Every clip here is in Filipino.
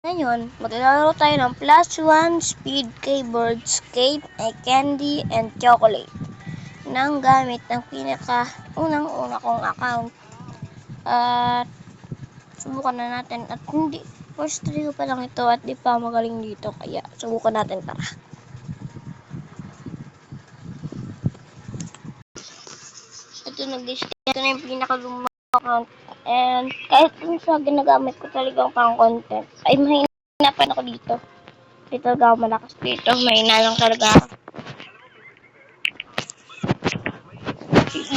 Ngayon, maglalaro tayo ng +1 speed keyboards, cake, candy, and chocolate nang gamit ng pinaka-unang-una kong account. At subukan na natin at hindi, first try ko pa lang ito at di pa magaling dito, kaya subukan natin, tara. Ito na yung pinaka-lumang account, and kahit kung sa ginagamit ko talagang pang content, ay mahina pa ako dito. Dito talaga ako malakas dito, mahina lang talaga ako.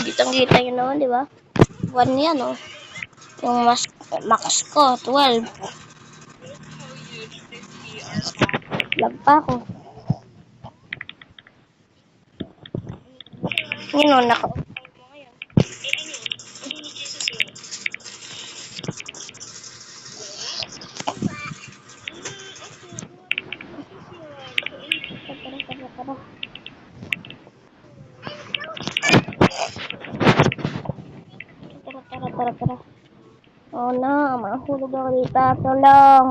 Kitang-kita yun naman, di ba? 1 yan, oh. Yung max ko, 12. Lag pa ako. Yun, oh, naka. Tara. Tara. Oh na, mahulog ako dito. Tulong.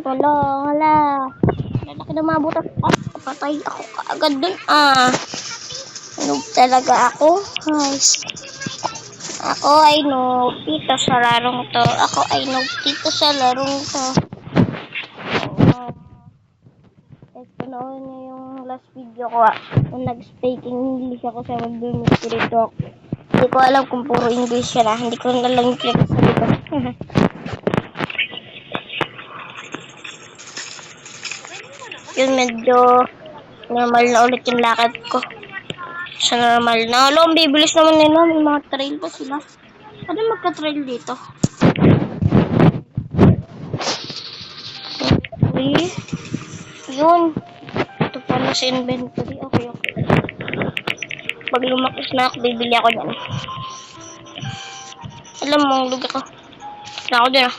Hala. Lalaki na mabutas. Ah, patay ako kaagad dun. Noob talaga ako. Guys. Ako ay noob dito sa larong to. Panoorin niyo yung last video ko nung nag-speaking English ako sa mag-ministry talk. Hindi ko alam kung puro English yan Hindi ko na lang yung pinagsasabi ko. Yun, medyo normal na ulit yung lakad ko. Sa normal na. Alam, bibilis naman nila. May mga trail pa sila. Ano magka-trail dito? Okay. Yun. Ito pala sa inventory. Okay. Pag lumakis na ako, bibili ako dyan. Alam mo, lug ako. Na ako dyan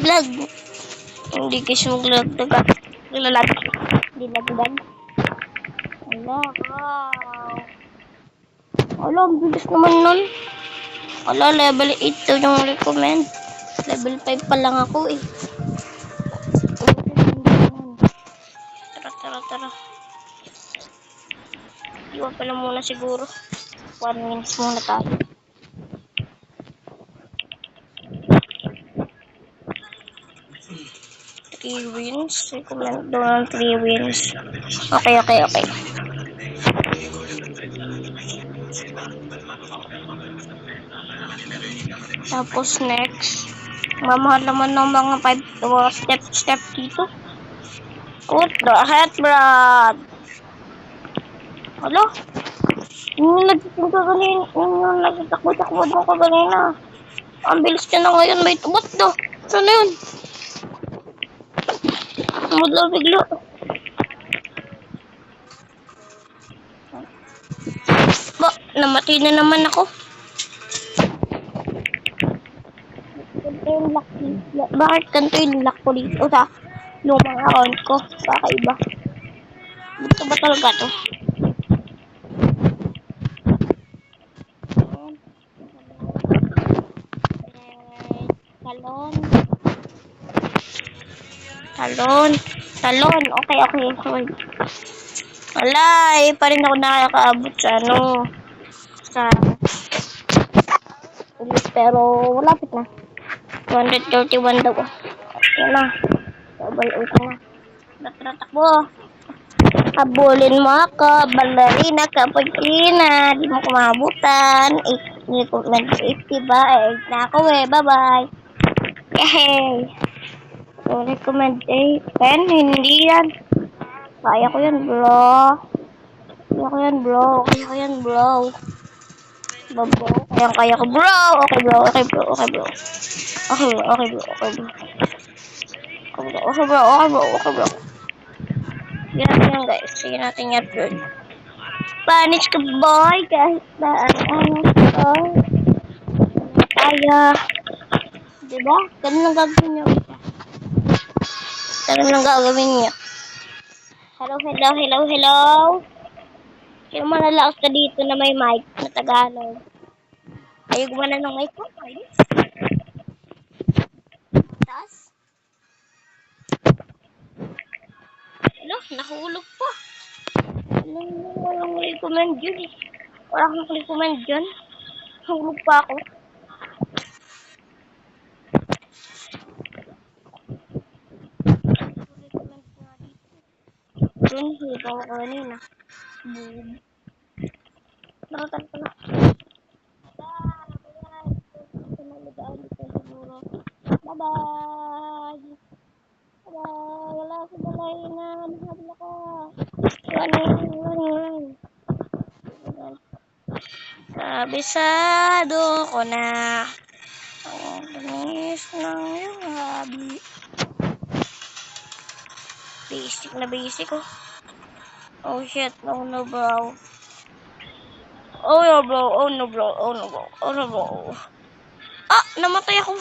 lag. Hindi kasi maglag. Nilalag. Hindi lagdag. Wow. Ang bilis naman nun. Level 8 to yung recommend. Level 5 pa lang ako eh. Tara. Iwan pa lang muna siguro. 1 minutes muna tayo. Three wins. Recommend doon 3 wins. Okay. Tapos next. Mamahal naman ng mga 5 step dito. What the heck, Brad? Hello? Yung nagtatakbo mo ka kanina. Ang bilis ka na ngayon, may tubot do. Saan na yun? Mudla biglo. Namatay na naman ako. Bakit ganito yung lock ko dito sa lumang account ko? Kakaiba. Dito ba talaga to? Talon. Okay. Wala, pa rin ako nakakaabot sa ulit, pero malapit na. 231 daw. Yan na. Double 8 na. Takbo. Habulin mo ako, ballerina, cappuccina. Di mo kumabutan. 80 ba? 8 na ako Bye-bye. Yay! So, recommend 10. Hindi yan. Kaya ko yan, bro. Kaya ko, bro. Okay, bro. Sige natin yan, guys. Sige natin yan, bro. Spanish ka, boy. Kahit na kaya. Diba? Ganun lang gagawin nyo. Hello. Sino man nalaos ka dito na may mic na Tagalog? Ayaw gumana ng mic ko. Ayos. Taas. Ano? Nahulog pa. Walang recommend yun eh. Wala akong recommend yun. Nahulog pa ako. Yun, hita ko kanina. Boom. Nakatan ko na. Bye-bye! Bye-bye! Wala ako balay na. Mahabol ako. Run. Kabisado ko na. Ang bilis ng iyong habi. Basic oh. Oh shit, oh no bro. Oh no bro, oh no bro, oh no bro, oh no bro. Ah, namatay ako.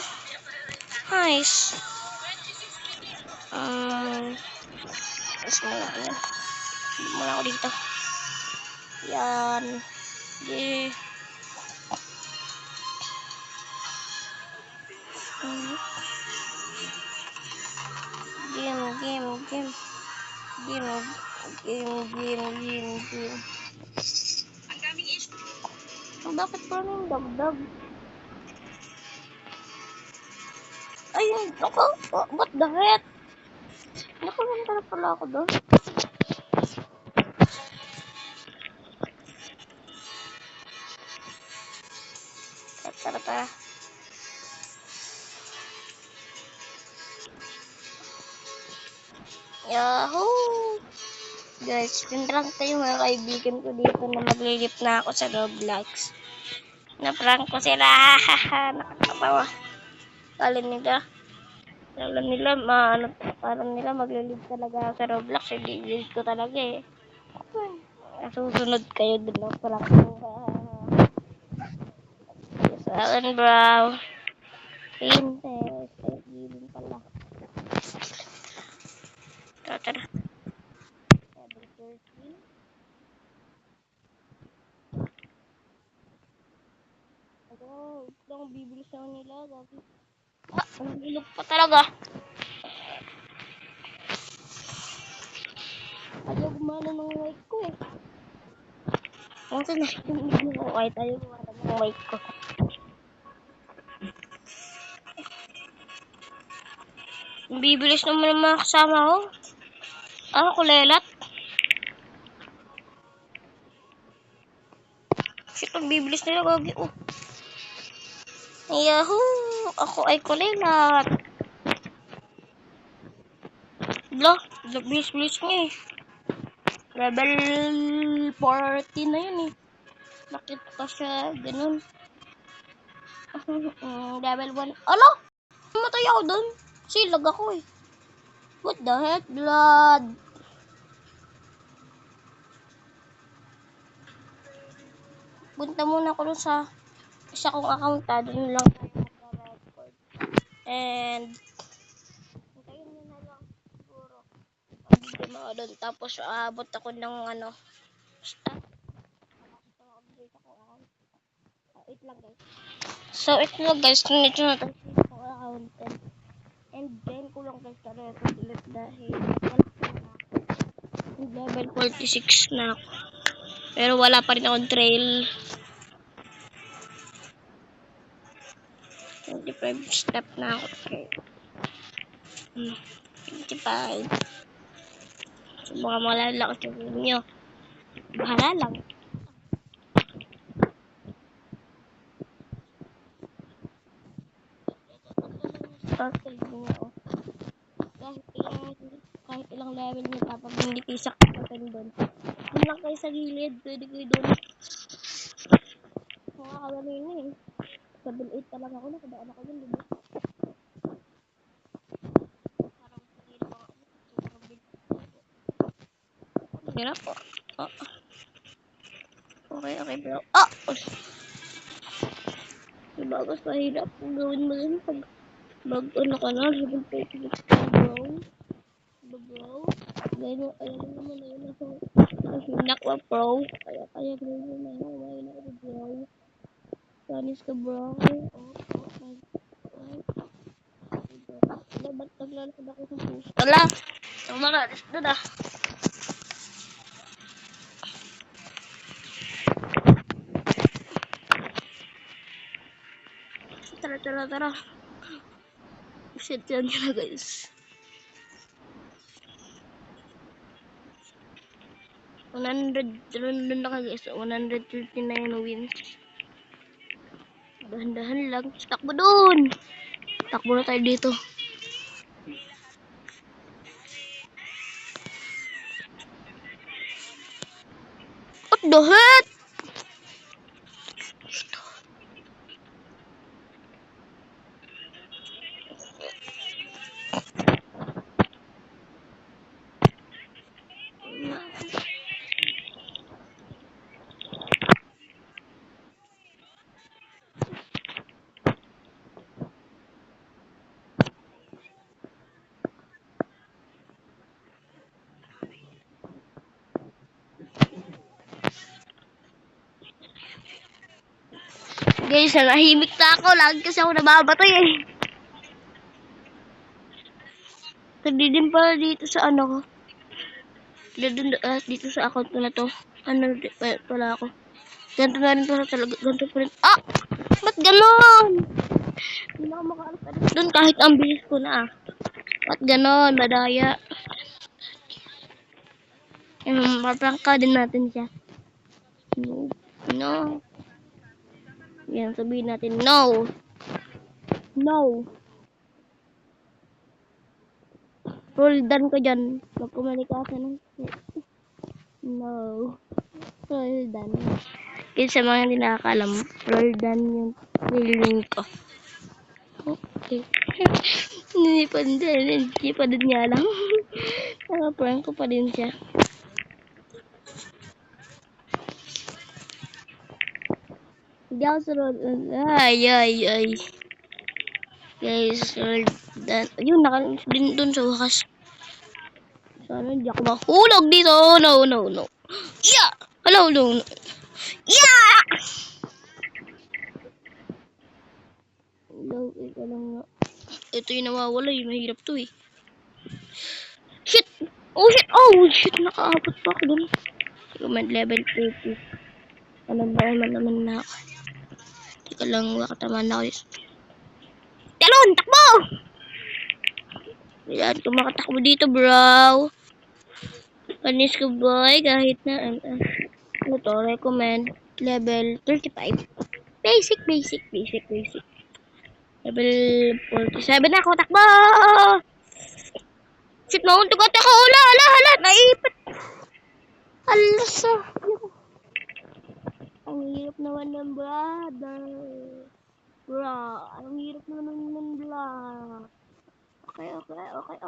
Nice. Tapos muna ako dito. Yan. Yeah. Game. Bakit parang dagdag? Ayun, ako. What the heck? Nakapunta na pala ako doon. Tara. Yahoo! Guys, pinrank tayo mga kaibigan ko dito na maglilip na ako sa Roblox. Na-prank ko sila. Nakakatawa. Alam nila, parang nila maglilip talaga ako sa Roblox. Hindi ko talaga eh. Susunod kayo din ng prank ko. Sa akin, bro. Princess. Gilin pala. Tara. Level 13. Ang bibilis na nila. Ang ilog pa talaga. Ayaw gumana ng mic ko eh. Ang sinasabi ko kahit ayaw gumana ng mic ko. Ang bibilis naman ng mga kasama ko. Ako kulelat. Shit, ang bibilis nila gagi. Oh. Yahoo! Ako ay kulelat. Bilis niya eh. Level 14 na yun eh. Bakit pa siya ganun? Level 1. Alo! Namatay ako dun. Silag ako eh. What the heck? Blood. Punta muna ako dun sa isa kong account. Doon lang tayo mag-record. And hintayin nyo na lang siguro. Hindi mo doon. Tapos aabot ako ng stop. Update ako account. Wait lang guys. So ito lang guys. Nandito na tayo sa account. And then ko lang guys sa record ulit dahil level 46 na ako. Pero wala pa rin akong trail. 25 step na ako. Okay. 25. So, mga malalaki sa inyo. Bahala lang. Total niyo. Kahit ilang level niyo tapos hindi kayo saktan doon. Doon lang kayo sa gilid. Pwede kayo doon. Makakawala na eh. Level 8 pa lang ako. Nakadaan ako doon. Diba? Hirap po. Oh. Okay bro. Ah! Diba mas mahirap kung gawin mo yun pag ano ka na, level 36 ka bro. Diba bro? Alam naman na yun ako. Hinak wa pro. Kaya gawin mo na yun. Mahina ako bro. Panis ka bro. Wala, ba't naglalakad ako sa puso? Wala! Ang maralis na na. Tara. Shit, yan na guys. 100 doon na ka guys. 139 wins. Dahan-dahan lang. Takbo doon! Takbo na tayo dito. What the heck? Guys, nanahimik na ako. Lagi kasi ako nababatay eh. Nagdidim pala dito sa ano ko. Dito sa account ko na to. Ano pala ako. Ganito na rin pala talaga. Ganito pa rin. Ah! Ba't ganon? Hindi na ako makaalis doon kahit ang bilis ko na ah. Ba't ganon? Madaya. Maprangka din natin siya. No. Yan, sabihin natin no. No. Roldan ko dyan. Magkomunikasa ng no. Roldan. Kasi sa mga hindi nakakalam, Roldan yung feeling ko. Okay. Hindi pa din niya alam. Nakaprank ko pa din siya. Hindi ako sa Roldan. Ay. Guys, Roldan. Yun, din dun sa wakas. Sana hindi ako mahulog dito. No. Yeah! Hello, no. Yeah! Hello, ito lang nga. Ito yung nawawala eh. Mahirap to eh. Shit! Oh shit! Nakaabot pa ako dun. Command level 30. Ano ba naman na ako? Teka lang, makatamaan na ako. Talon! Takbo! Kailangan ko makatakbo dito, bro. Panis ko, boy. Kahit na, ano to, recommend level 35. Basic. Level 47 na ako. Takbo! Shit, mauntok ako. Hala. Naipit. Alasa. Ang hirap naman ng brother. Bro, ang hirap naman ng vlog. Okay, brother. Okay.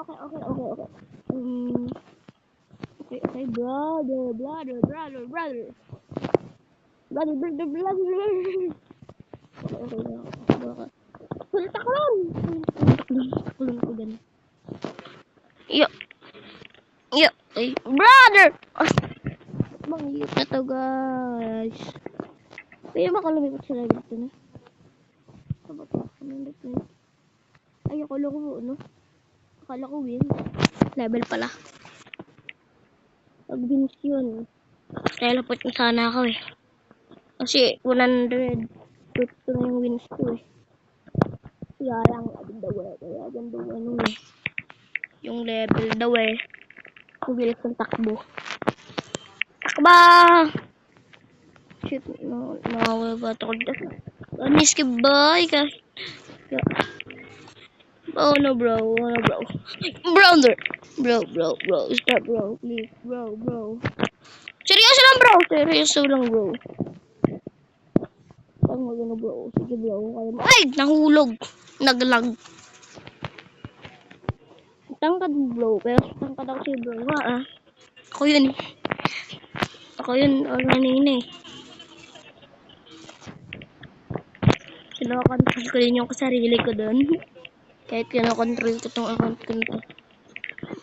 Kulta ko lang. Kulun ko ganun. Yo. Ay, brother! Manghihip na to, guys. Kaya makalumipot sa level ito na. Ay, akala ko win. Level pala. Pag wins yun. Teleport na sana ako eh. Kasi 100. Ito na yung wins ko eh. Kaya lang, kaya ganda ano eh. Yung level daw eh. Kubilis ng takbo. Takba! Shit, nawawala ba ito? Miss ka ba? Oh no bro. Brother! Bro. Stop bro. Please, bro. Seryoso lang bro. Pag magano bro. Sige bro. Ay! Nahulog. Naglag. Tangkad bro. Pero tangkad ako si bro. Ako yun. Kanina eh. Kinokontrol ko din yung sarili ko doon. Kahit kinokontrol ko tong account ko na to.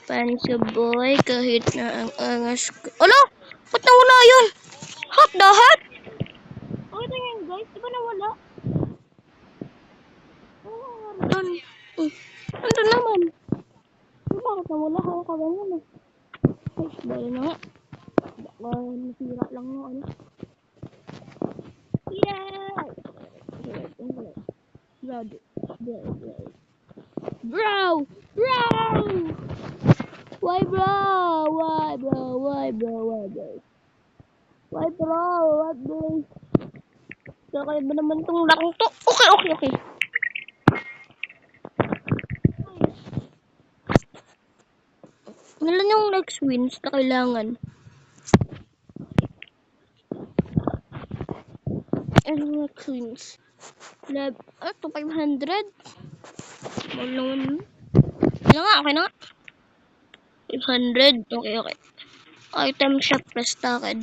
Panis ka boy. Kahit na ang angas ko. Alo! Ba't nawala yun? What the heck? Okay na yan guys. Diba nawala? naman? Ano naman? Bakit nawala ako ka ganyan eh? Ay, bala na nga. Baka nasira lang yung ano. Yeah! Bro! Why bro? Why bro? Why bro? Why bro? Why bro? What bro? Kaya ba naman tong larong to? Okay. Ilan yung next wins na kailangan? Ano next wins? To 500? Mahal naman yun. Okay na nga. 500. Okay. Item shop plus takad.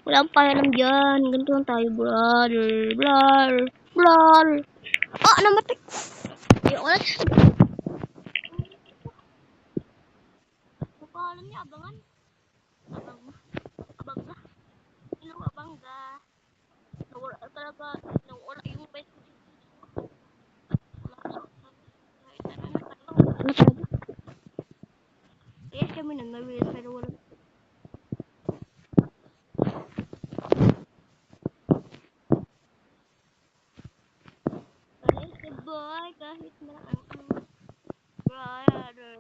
Wala akong payalam dyan. Ganito lang tayo, brother. Oh, namatay. Ayoko na. Papahalan niya, abangan. Abangga. Hello, abangga. Nawala talaga. Nawala yung best. Ano talaga? Yes, kami nun. Mabilis pero wala. Alis ka boy, kahit na ang brother.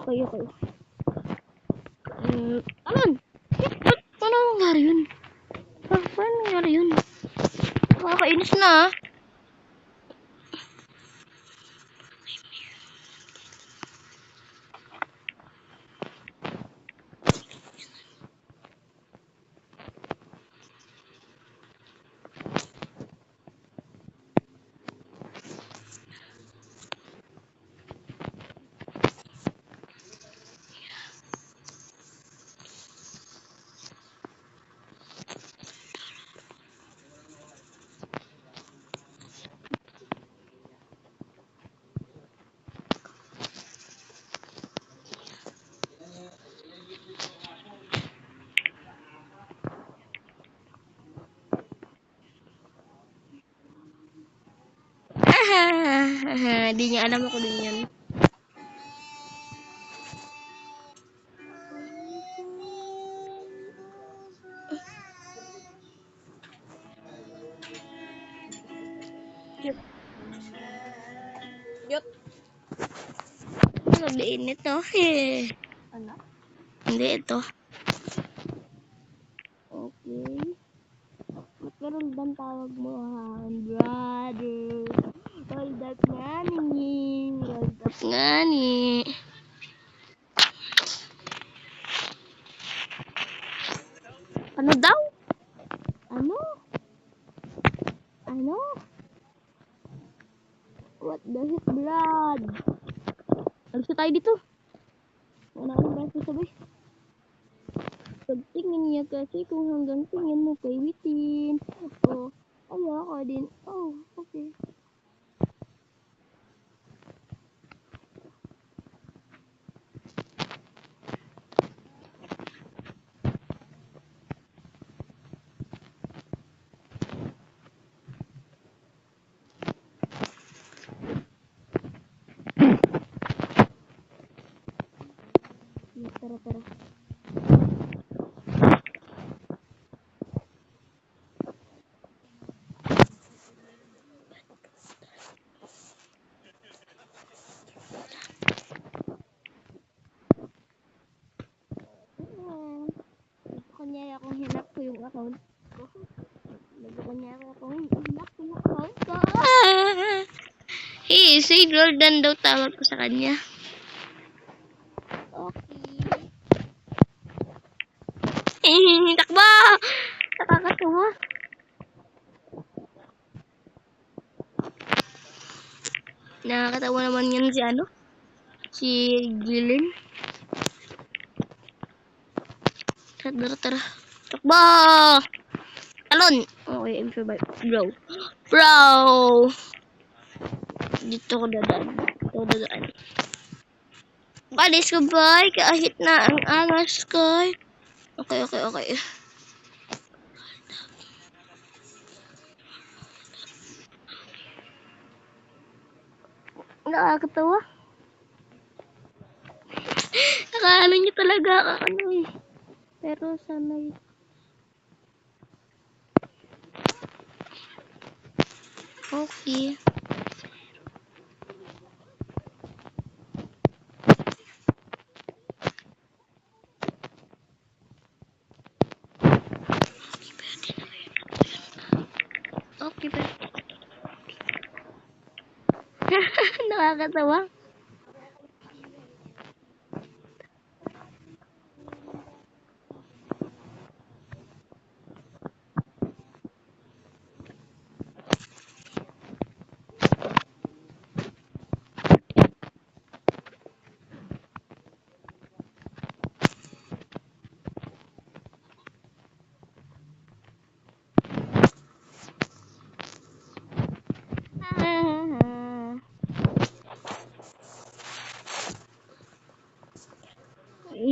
Okay. Alan! Paano nangyari yun? Paano nangyari yun? Nakakainis na ah. Di niya alam ako din yan. Yot. Sabihin ito. Ano? Hindi ito. Okay. Ba't ganun bang tawag mo ha? Brother. Hold up nga ni. Ano daw? Ano? What the heck, blood? Alis na tayo dito. Wala akong basta sabay. Pagtingin niya kasi kung hanggang tingin mo kay Witin. Ayoko din. Okay. Tara. Kunyari akong hinap ko yung account ko. Kunyari akong hinap ko yung account ko. Si Jordan daw tawag ko sa kanya. Okay. Takbo! Nakakatawa. Nakakatawa naman yan si ano? Si Gillen. Tara. Takbo! Talon! Okay, I'm survive. Bro! Dito ko dadaan. Balis ko boy, kahit na ang angas ko. Okay. Nakakatawa. Nakaano niyo talaga ano eh. Pero sanay. Okay. Okay ba? Nakakatawa.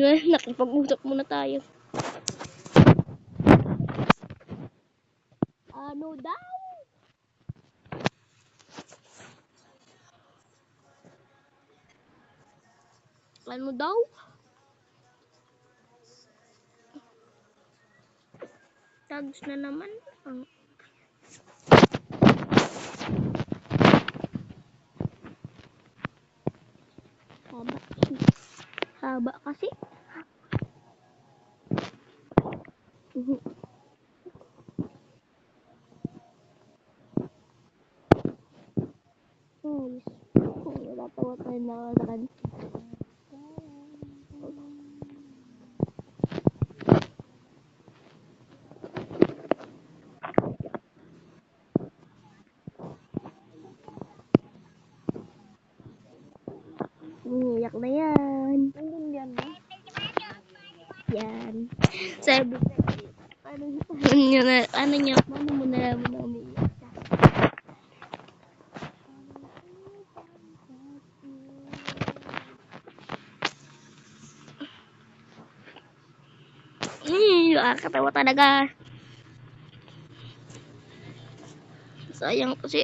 Nakipag-usap muna tayo. Ano daw? Ano daw? Tags na naman. Ang haba. Haba kasi. Oh, yes. Natatawa tayo na sa kanya. Iyak na yan. Nandun ba? Yan. Sabi ko, paano mo nalaman na umiiyak ka? Nakakatawa talaga. Sayang kasi.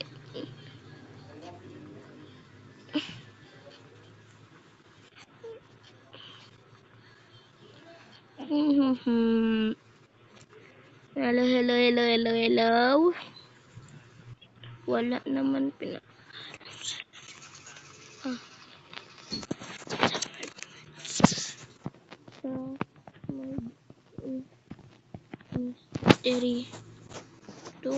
Hello, hello, hello, hello, hello. Wala naman mystery to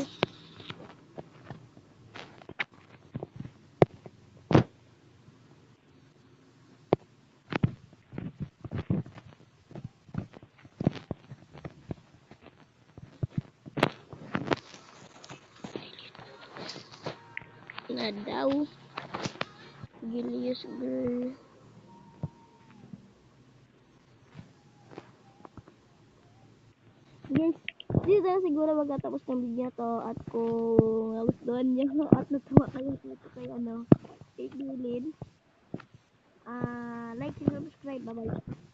na daw. Gilius girl. Guys, dito na siguro magtatapos ng video to at kung nagustuhan nyo at natuwa kayo dito kay kay Bilin, like and subscribe. Bye bye.